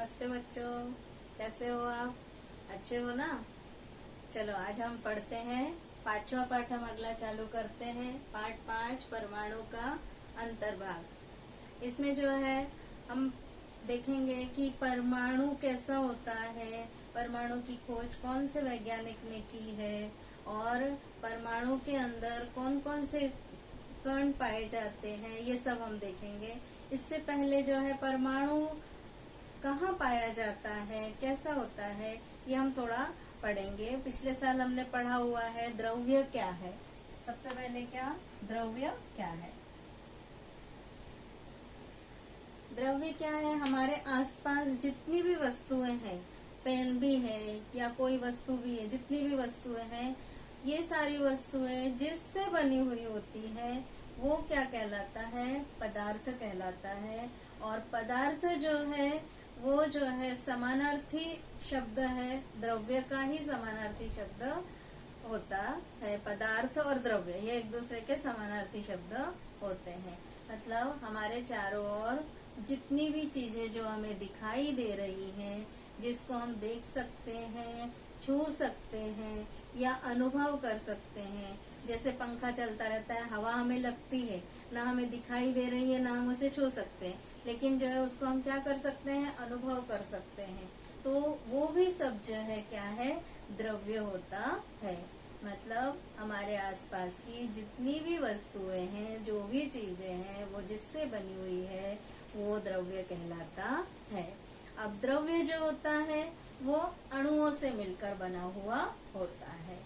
नमस्ते बच्चों, कैसे हो आप? अच्छे हो ना? चलो आज हम पढ़ते हैं। पांचवा पाठ हम अगला चालू करते हैं। पाठ 5 परमाणु का अंतर्भाग। इसमें जो है हम देखेंगे कि परमाणु कैसा होता है, परमाणु की खोज कौन से वैज्ञानिक ने की है और परमाणु के अंदर कौन कौन से कण पाए जाते हैं, ये सब हम देखेंगे। इससे पहले जो है परमाणु कहाँ पाया जाता है, कैसा होता है, ये हम थोड़ा पढ़ेंगे। पिछले साल हमने पढ़ा हुआ है द्रव्य क्या है। सबसे पहले क्या द्रव्य क्या है? द्रव्य क्या है? हमारे आसपास जितनी भी वस्तुएं हैं, पेन भी है या कोई वस्तु भी है, जितनी भी वस्तुएं हैं, ये सारी वस्तुएं जिससे बनी हुई होती है वो क्या कहलाता है? पदार्थ कहलाता है। और पदार्थ जो है वो जो है समानार्थी शब्द है, द्रव्य का ही समानार्थी शब्द होता है। पदार्थ और द्रव्य ये एक दूसरे के समानार्थी शब्द होते हैं। मतलब हमारे चारों ओर जितनी भी चीजें जो हमें दिखाई दे रही हैं, जिसको हम देख सकते हैं, छू सकते हैं या अनुभव कर सकते हैं, जैसे पंखा चलता रहता है, हवा हमें लगती है, ना हमें दिखाई दे रही है ना हम उसे छू सकते हैं, लेकिन जो है उसको हम क्या कर सकते हैं? अनुभव कर सकते हैं। तो वो भी सब जो है क्या है? द्रव्य होता है। मतलब हमारे आसपास की जितनी भी वस्तुएं हैं, जो भी चीजें हैं, वो जिससे बनी हुई है वो द्रव्य कहलाता है। अब द्रव्य जो होता है वो अणुओं से मिलकर बना हुआ होता है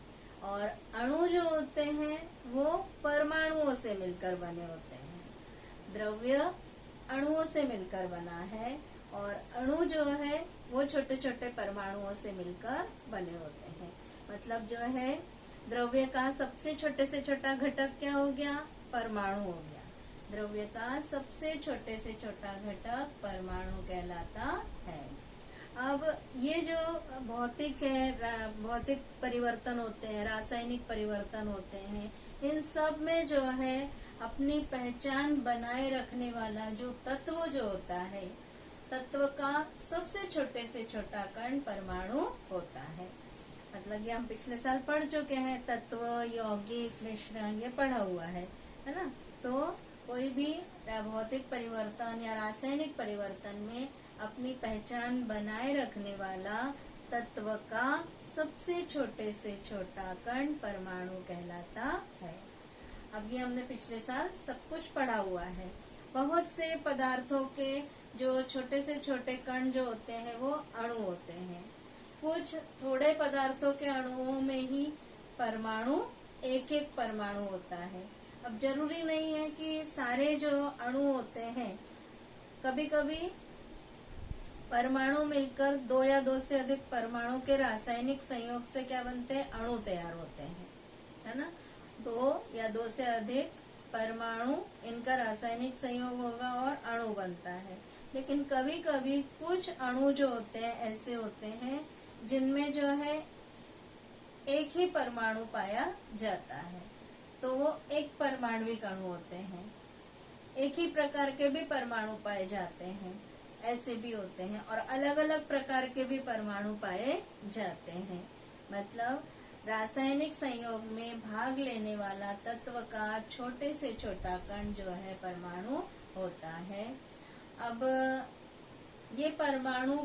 और अणु जो होते हैं वो परमाणुओं से मिलकर बने होते हैं। द्रव्य अणुओं से मिलकर बना है और अणु जो है वो छोटे छोटे परमाणुओं से मिलकर बने होते हैं। मतलब जो है द्रव्य का सबसे छोटे से छोटा घटक क्या हो गया? परमाणु हो गया। द्रव्य का सबसे छोटे से छोटा घटक परमाणु कहलाता है। अब ये जो भौतिक है, भौतिक परिवर्तन होते हैं, रासायनिक परिवर्तन होते हैं, इन सब में जो है अपनी पहचान बनाए रखने वाला जो तत्व जो होता है, तत्व का सबसे छोटे से छोटा कण परमाणु होता है। मतलब ये हम पिछले साल पढ़ चुके हैं। तत्व, यौगिक, मिश्रण ये पढ़ा हुआ है ना? तो कोई भी भौतिक परिवर्तन या रासायनिक परिवर्तन में अपनी पहचान बनाए रखने वाला तत्व का सबसे छोटे से छोटा कण परमाणु कहलाता है। अब ये हमने पिछले साल सब कुछ पढ़ा हुआ है। बहुत से पदार्थों के जो छोटे से छोटे कण जो होते हैं वो अणु होते हैं। कुछ थोड़े पदार्थों के अणुओं में ही परमाणु, एक एक परमाणु होता है। अब जरूरी नहीं है कि सारे जो अणु होते हैं, कभी कभी परमाणु मिलकर दो या दो से अधिक परमाणु के रासायनिक संयोग से क्या बनते हैं? अणु तैयार होते हैं, है ना? दो या दो से अधिक परमाणु, इनका रासायनिक संयोग होगा और अणु बनता है। लेकिन कभी कभी कुछ अणु जो होते हैं ऐसे होते हैं जिनमें जो है एक ही परमाणु पाया जाता है, तो वो एक परमाणविक अणु होते हैं। एक ही प्रकार के भी परमाणु पाए जाते हैं, ऐसे भी होते हैं, और अलग अलग प्रकार के भी परमाणु पाए जाते हैं। मतलब रासायनिक संयोग में भाग लेने वाला तत्व का छोटे से छोटा कण जो है परमाणु होता है। अब ये परमाणु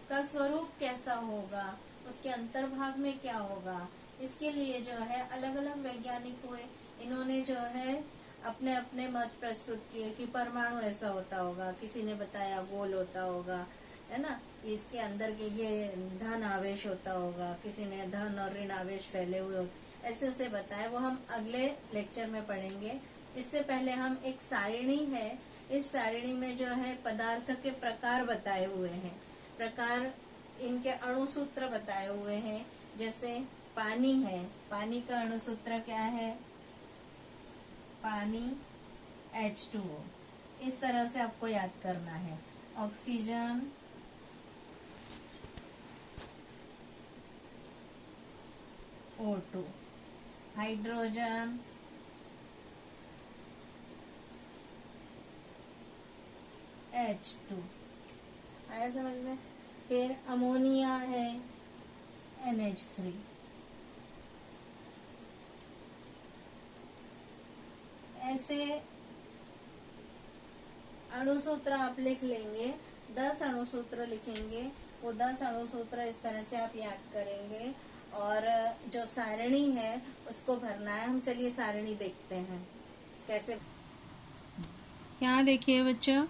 का स्वरूप कैसा होगा, उसके अंतर्भाग में क्या होगा, इसके लिए जो है अलग अलग वैज्ञानिक हुए। इन्होंने जो है अपने अपने मत प्रस्तुत किए कि परमाणु ऐसा होता होगा, किसी ने बताया गोल होता होगा, है ना, इसके अंदर के ये धन आवेश होता होगा, किसी ने धन और ऋण आवेश फैले हुए होते, ऐसे ऐसे बताए। वो हम अगले लेक्चर में पढ़ेंगे। इससे पहले हम एक सारिणी है, इस सारिणी में जो है पदार्थ के प्रकार बताए हुए हैं, प्रकार, इनके अणुसूत्र बताए हुए हैं। जैसे पानी है, पानी का अणुसूत्र क्या है? पानी H2O। इस तरह से आपको याद करना है। ऑक्सीजन O2, हाइड्रोजन H2, आया समझ में। फिर अमोनिया है NH3। ऐसे अणुसूत्र आप लिख लेंगे, 10 अणुसूत्र लिखेंगे, वो 10 अणुसूत्र इस तरह से आप याद करेंगे। और जो सारणी है उसको भरना है। हम चलिए सारणी देखते हैं कैसे। यहाँ देखिए बच्चों,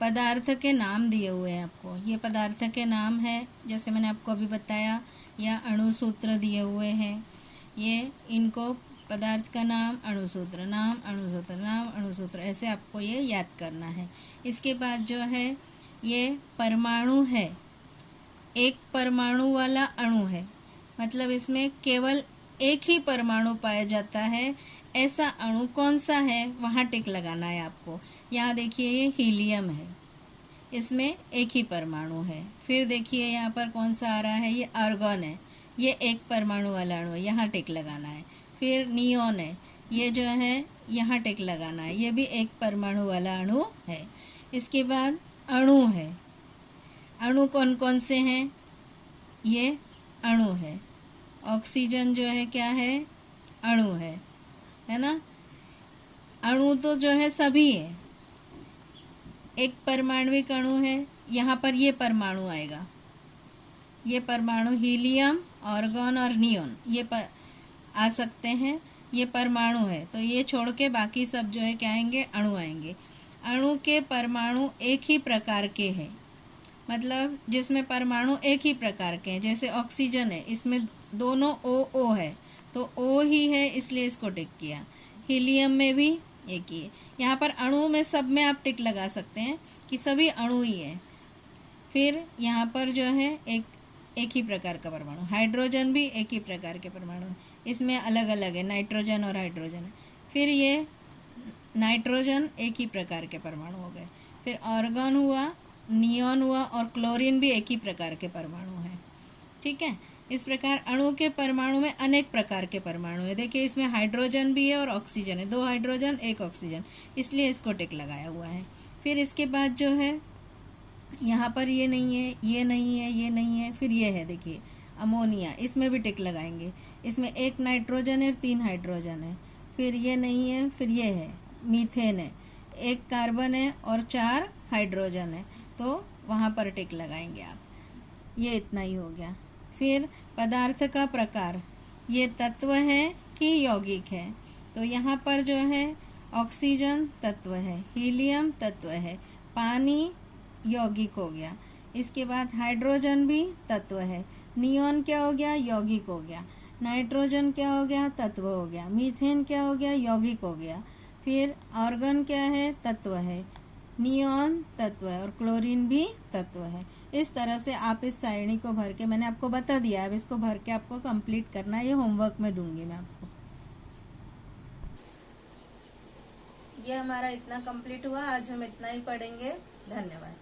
पदार्थ के नाम दिए हुए हैं आपको। ये पदार्थ के नाम है, जैसे मैंने आपको अभी बताया, या अणुसूत्र दिए हुए हैं। ये इनको पदार्थ का नाम, अणुसूत्र, नाम, अणुसूत्र, नाम, अणुसूत्र, ऐसे आपको ये याद करना है। इसके बाद जो है ये परमाणु है, एक परमाणु वाला अणु है, मतलब इसमें केवल एक ही परमाणु पाया जाता है। ऐसा अणु कौन सा है, वहाँ टिक लगाना है आपको। यहाँ देखिए ये हीलियम है, इसमें एक ही परमाणु है। फिर देखिए यहाँ पर कौन सा आ रहा है, ये आर्गन है, ये एक परमाणु वाला अणु है, यहाँ टिक लगाना है। फिर नियोन है, ये जो है यहाँ टिक लगाना है, ये भी एक परमाणु वाला अणु है। इसके बाद अणु है, अणु कौन कौन से हैं, ये अणु है। ऑक्सीजन जो है क्या है, अणु है ना। अणु तो जो है सभी है, एक परमाणविक अणु है, यहाँ पर ये परमाणु आएगा, ये परमाणु हीलियम, आर्गन और नियोन ये आ सकते हैं, ये परमाणु है। तो ये छोड़ के बाकी सब जो है क्या आएंगे, अणु आएंगे। अणु के परमाणु एक ही प्रकार के हैं, मतलब जिसमें परमाणु एक ही प्रकार के हैं। जैसे ऑक्सीजन है, इसमें दोनों O है, तो O ही है, इसलिए इसको टिक किया। हीलियम में भी एक ही है। यहाँ पर अणु में सब में आप टिक लगा सकते हैं कि सभी अणु ही है। फिर यहाँ पर जो है एक ही प्रकार का परमाणु। हाइड्रोजन भी एक ही प्रकार के परमाणु है, इसमें अलग अलग है, नाइट्रोजन और हाइड्रोजन है। फिर ये नाइट्रोजन एक ही प्रकार के परमाणु हो गए। फिर आर्गन हुआ, नियोन हुआ, और क्लोरीन भी एक ही प्रकार के परमाणु है। ठीक है, इस प्रकार अणु के परमाणु में अनेक प्रकार के परमाणु है। देखिए इसमें हाइड्रोजन भी है और ऑक्सीजन है, 2 हाइड्रोजन 1 ऑक्सीजन, इसलिए इसको टिक लगाया हुआ है। फिर इसके बाद जो है यहाँ पर ये नहीं है, ये नहीं है, ये नहीं है, फिर ये है, देखिए अमोनिया, इसमें भी टिक लगाएंगे। इसमें 1 नाइट्रोजन है, 3 हाइड्रोजन है। फिर ये नहीं है, फिर ये है, मीथेन है, 1 कार्बन है और 4 हाइड्रोजन है, तो वहाँ पर टिक लगाएंगे आप। ये इतना ही हो गया। फिर पदार्थ का प्रकार, ये तत्व है कि यौगिक है, तो यहाँ पर जो है ऑक्सीजन तत्व है, हीलियम तत्व है, पानी यौगिक हो गया। इसके बाद हाइड्रोजन भी तत्व है, नियोन क्या हो गया, यौगिक हो गया। नाइट्रोजन क्या हो गया, तत्व हो गया। मीथेन क्या हो गया, यौगिक हो गया। फिर आर्गन क्या है, तत्व है। नियोन तत्व है और क्लोरीन भी तत्व है। इस तरह से आप इस सारणी को भर के, मैंने आपको बता दिया, अब इसको भर के आपको कंप्लीट करना है। ये होमवर्क में दूंगी मैं आपको। ये हमारा इतना कंप्लीट हुआ, आज हम इतना ही पढ़ेंगे। धन्यवाद।